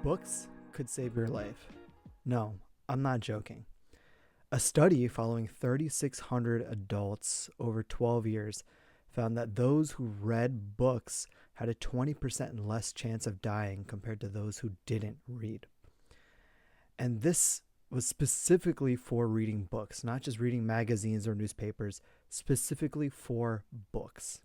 Books could save your life. No, I'm not joking. A study following 3,600 adults over 12 years found that those who read books had a 20% less chance of dying compared to those who didn't read. And this was specifically for reading books, not just reading magazines or newspapers, specifically for books.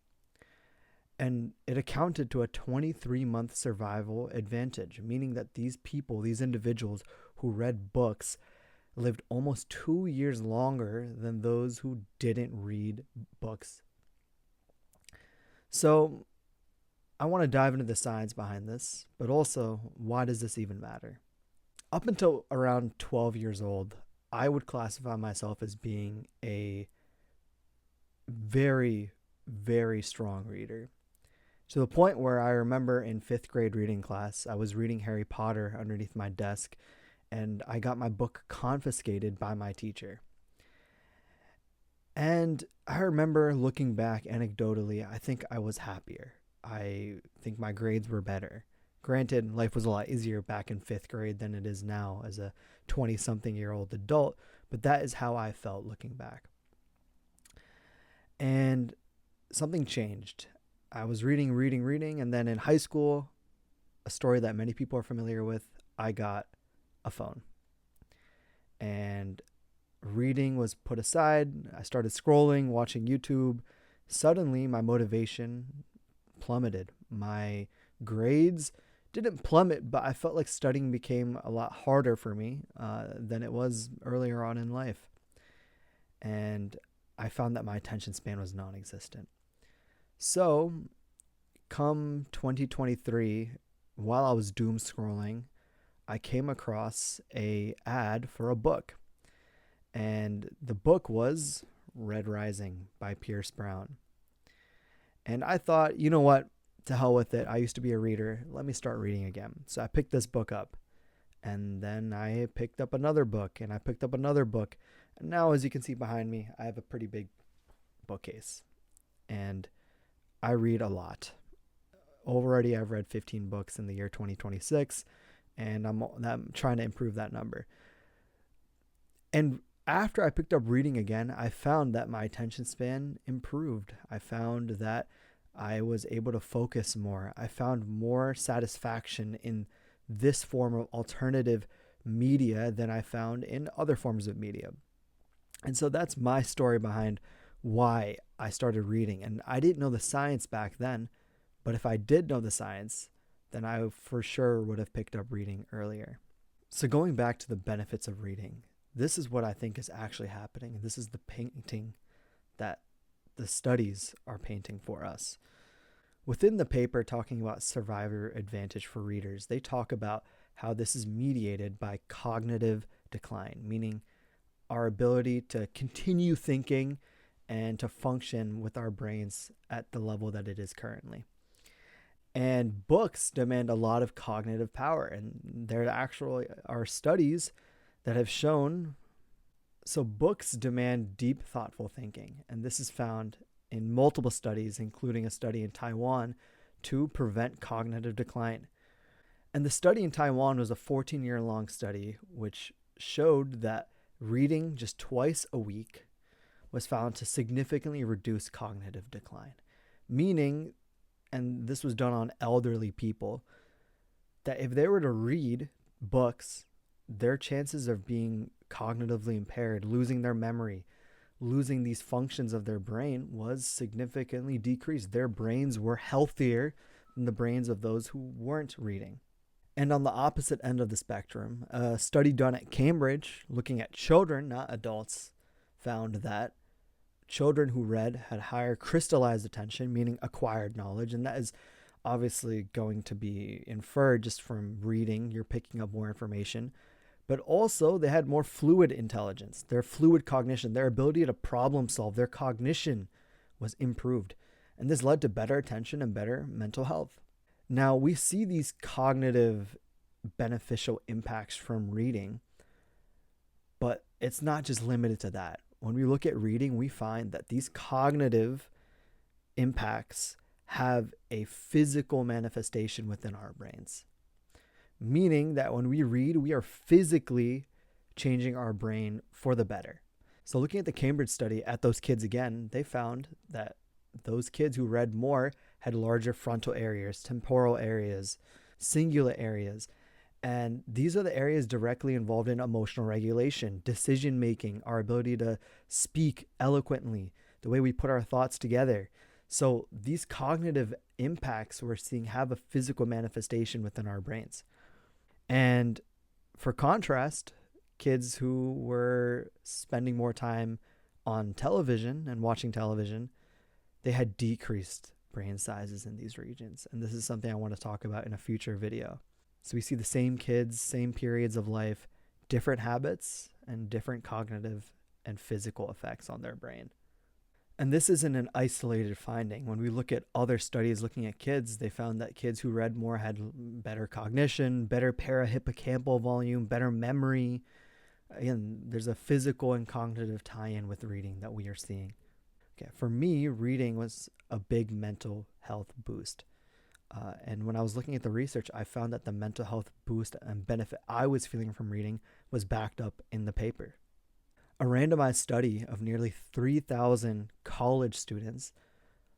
And it accounted to a 23-month survival advantage, meaning that these people, these individuals who read books, lived almost 2 years longer than those who didn't read books. So I want to dive into the science behind this, but also, why does this even matter? Up until around 12 years old, I would classify myself as being a very, very strong reader. To the point where I remember in 5th grade reading class, I was reading Harry Potter underneath my desk, and I got my book confiscated by my teacher. And I remember looking back anecdotally, I think I was happier. I think my grades were better. Granted, life was a lot easier back in 5th grade than it is now as a 20-something-year-old adult, but that is how I felt looking back. And something changed. I was reading, and then in high school, a story that many people are familiar with, I got a phone. And reading was put aside. I started scrolling, watching YouTube. Suddenly, my motivation plummeted. My grades didn't plummet, but I felt like studying became a lot harder for me than it was earlier on in life. And I found that my attention span was non-existent. So, come 2023, while I was doom scrolling, I came across an ad for a book. And the book was Red Rising by Pierce Brown. And I thought, you know what? To hell with it. I used to be a reader. Let me start reading again. So I picked this book up. And then I picked up another book. And I picked up another book. And now, as you can see behind me, I have a pretty big bookcase. And I read a lot. Already, I've read 15 books in the year 2026, and I'm trying to improve that number. And after I picked up reading again, I found that my attention span improved. I found that I was able to focus more. I found more satisfaction in this form of alternative media than I found in other forms of media. And so that's my story behind why I started reading. And I didn't know the science back then, but if I did know the science, then I for sure would have picked up reading earlier. So going back to the benefits of reading, this is what I think is actually happening. This is the painting that the studies are painting for us. Within the paper talking about survivor advantage for readers, they talk about how this is mediated by cognitive decline, meaning our ability to continue thinking and to function with our brains at the level that it is currently. And books demand a lot of cognitive power, and there actually are studies that have shown, so books demand deep, thoughtful thinking, and this is found in multiple studies, including a study in Taiwan, to prevent cognitive decline. And the study in Taiwan was a 14-year-long study, which showed that reading just twice a week was found to significantly reduce cognitive decline, meaning, and this was done on elderly people, that if they were to read books, their chances of being cognitively impaired, losing their memory, losing these functions of their brain was significantly decreased. Their brains were healthier than the brains of those who weren't reading. And on the opposite end of the spectrum, a study done at Cambridge looking at children, not adults, found that children who read had higher crystallized attention, meaning acquired knowledge, and that is obviously going to be inferred just from reading. You're picking up more information. But also they had more fluid intelligence, their fluid cognition, their ability to problem solve, their cognition was improved. And this led to better attention and better mental health. Now, we see these cognitive beneficial impacts from reading, but it's not just limited to that. When we look at reading, we find that these cognitive impacts have a physical manifestation within our brains. meaning that when we read, we are physically changing our brain for the better. So looking at the Cambridge study at those kids again, they found that those kids who read more had larger frontal areas, temporal areas, cingulate areas. And these are the areas directly involved in emotional regulation, decision making, our ability to speak eloquently, the way we put our thoughts together. So these cognitive impacts we're seeing have a physical manifestation within our brains. And for contrast, kids who were spending more time on television and watching television, they had decreased brain sizes in these regions. And this is something I want to talk about in a future video. So we see the same kids, same periods of life, different habits, and different cognitive and physical effects on their brain. And this isn't an isolated finding. When we look at other studies looking at kids, they found that kids who read more had better cognition, better parahippocampal volume, better memory. Again, there's a physical and cognitive tie-in with reading that we are seeing. Okay, for me, reading was a big mental health boost. And when I was looking at the research, I found that the mental health boost and benefit I was feeling from reading was backed up in the paper. A randomized study of nearly 3,000 college students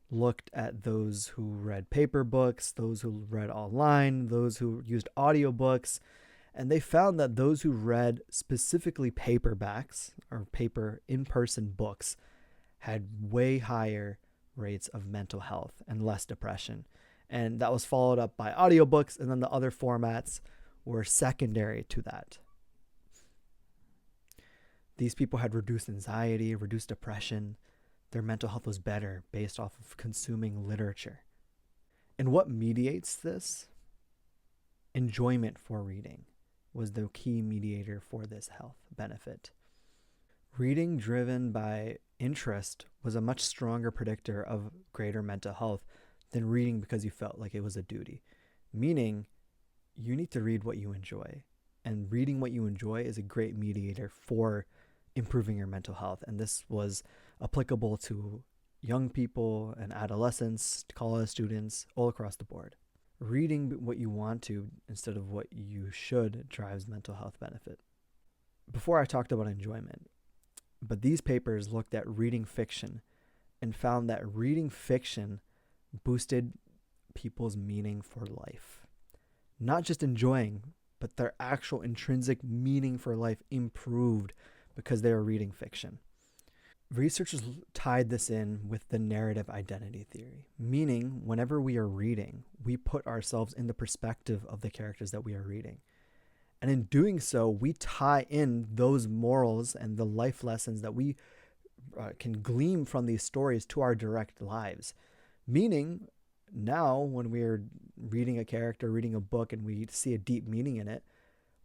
looked at those who read paper books, those who read online, those who used audiobooks, and they found that those who read specifically paperbacks or paper in-person books had way higher rates of mental health and less depression. And that was followed up by audiobooks, and then the other formats were secondary to that. These people had reduced anxiety, reduced depression. Their mental health was better based off of consuming literature. And what mediates this? Enjoyment for reading was the key mediator for this health benefit. Reading driven by interest was a much stronger predictor of greater mental health than reading because you felt like it was a duty. Meaning, you need to read what you enjoy. And reading what you enjoy is a great mediator for improving your mental health. And this was applicable to young people and adolescents, college students, all across the board. Reading what you want to instead of what you should drives mental health benefit. Before I talked about enjoyment, but these papers looked at reading fiction and found that reading fiction boosted people's meaning for life. Not just enjoying, but their actual intrinsic meaning for life improved because they were reading fiction. Researchers tied this in with the narrative identity theory, meaning whenever we are reading, we put ourselves in the perspective of the characters that we are reading. And in doing so, we tie in those morals and the life lessons that we can glean from these stories to our direct lives. Meaning, now when we're reading a character, reading a book, and we see a deep meaning in it,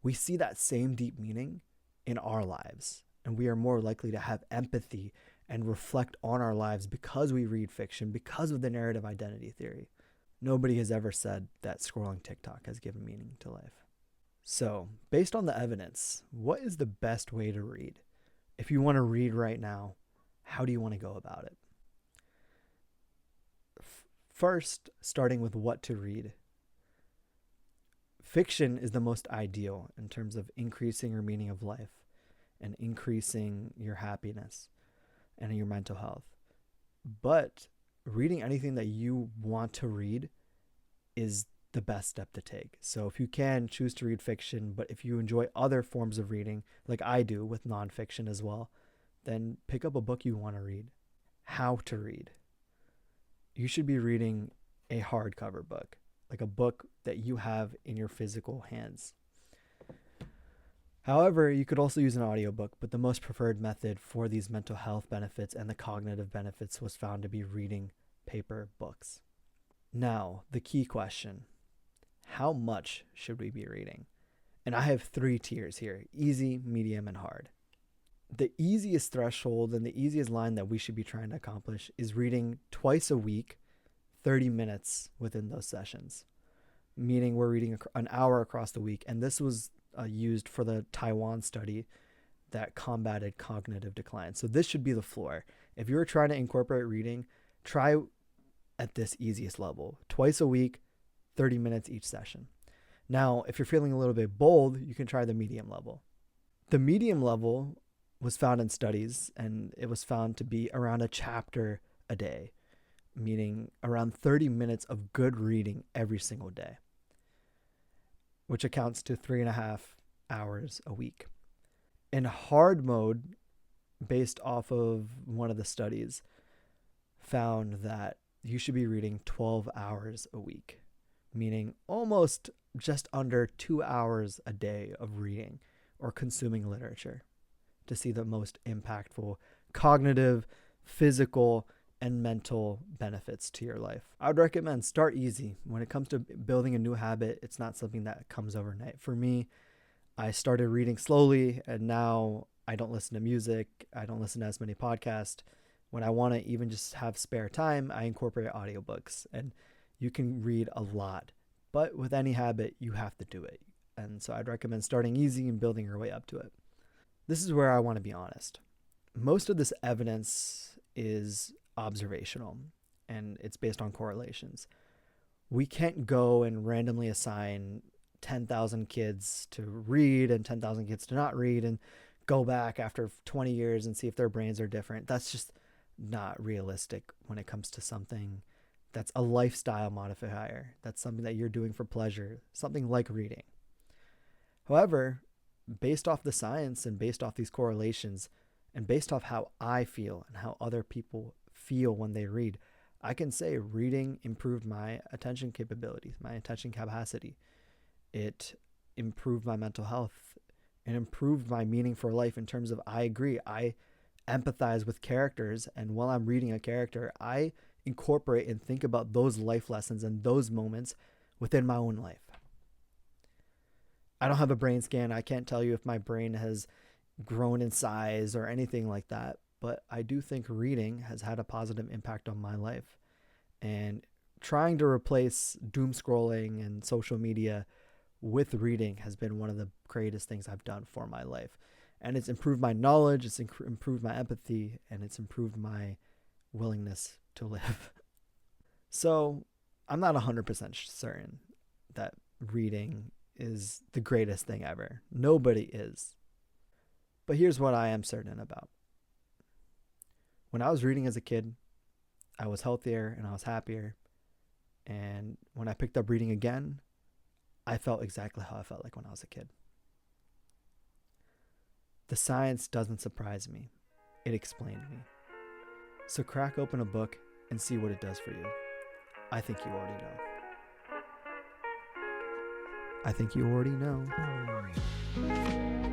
we see that same deep meaning in our lives. And we are more likely to have empathy and reflect on our lives because we read fiction, because of the narrative identity theory. Nobody has ever said that scrolling TikTok has given meaning to life. So, based on the evidence, what is the best way to read? If you want to read right now, how do you want to go about it? First, starting with what to read. Fiction is the most ideal in terms of increasing your meaning of life and increasing your happiness and your mental health. But reading anything that you want to read is the best step to take. So if you can, choose to read fiction, but if you enjoy other forms of reading, like I do with nonfiction as well, then pick up a book you want to read. How to read. You should be reading a hardcover book, like a book that you have in your physical hands. However, you could also use an audiobook, but the most preferred method for these mental health benefits and the cognitive benefits was found to be reading paper books. Now, the key question, how much should we be reading? And I have 3 tiers here, easy, medium, and hard. The easiest threshold and the easiest line that we should be trying to accomplish is reading twice a week, 30 minutes within those sessions, meaning we're reading an hour across the week. And this was used for the Taiwan study that combated cognitive decline. So this should be the floor. If you're trying to incorporate reading, try at this easiest level, twice a week, 30 minutes each session. Now, if you're feeling a little bit bold, you can try the medium level. The medium level was found in studies, and it was found to be around a chapter a day, meaning around 30 minutes of good reading every single day, which accounts to 3.5 hours a week. In hard mode, based off of one of the studies, found that you should be reading 12 hours a week, meaning almost just under 2 hours a day of reading or consuming literature to see the most impactful cognitive, physical, and mental benefits to your life. I would recommend start easy. When it comes to building a new habit, it's not something that comes overnight. For me, I started reading slowly, and now I don't listen to music. I don't listen to as many podcasts. When I want to even just have spare time, I incorporate audiobooks, and you can read a lot. But with any habit, you have to do it. And so I'd recommend starting easy and building your way up to it. This is where I want to be honest. Most of this evidence is observational, and it's based on correlations. We can't go and randomly assign 10,000 kids to read and 10,000 kids to not read and go back after 20 years and see if their brains are different. That's just not realistic when it comes to something that's a lifestyle modifier. That's something that you're doing for pleasure, something like reading. However, based off the science and based off these correlations and based off how I feel and how other people feel when they read, I can say reading improved my attention capabilities, my attention capacity. It improved my mental health. It improved my meaning for life in terms of I agree. I empathize with characters, and while I'm reading a character, I incorporate and think about those life lessons and those moments within my own life. I don't have a brain scan. I can't tell you if my brain has grown in size or anything like that, but I do think reading has had a positive impact on my life. And trying to replace doom scrolling and social media with reading has been one of the greatest things I've done for my life. And it's improved my knowledge, it's improved my empathy, and it's improved my willingness to live. So I'm not 100% certain that reading is the greatest thing ever. Nobody is. But here's what I am certain about. When I was reading as a kid, I was healthier and I was happier. And when I picked up reading again, I felt exactly how I felt like when I was a kid. The science doesn't surprise me. It explained me. So crack open a book and see what it does for you. I think you already know.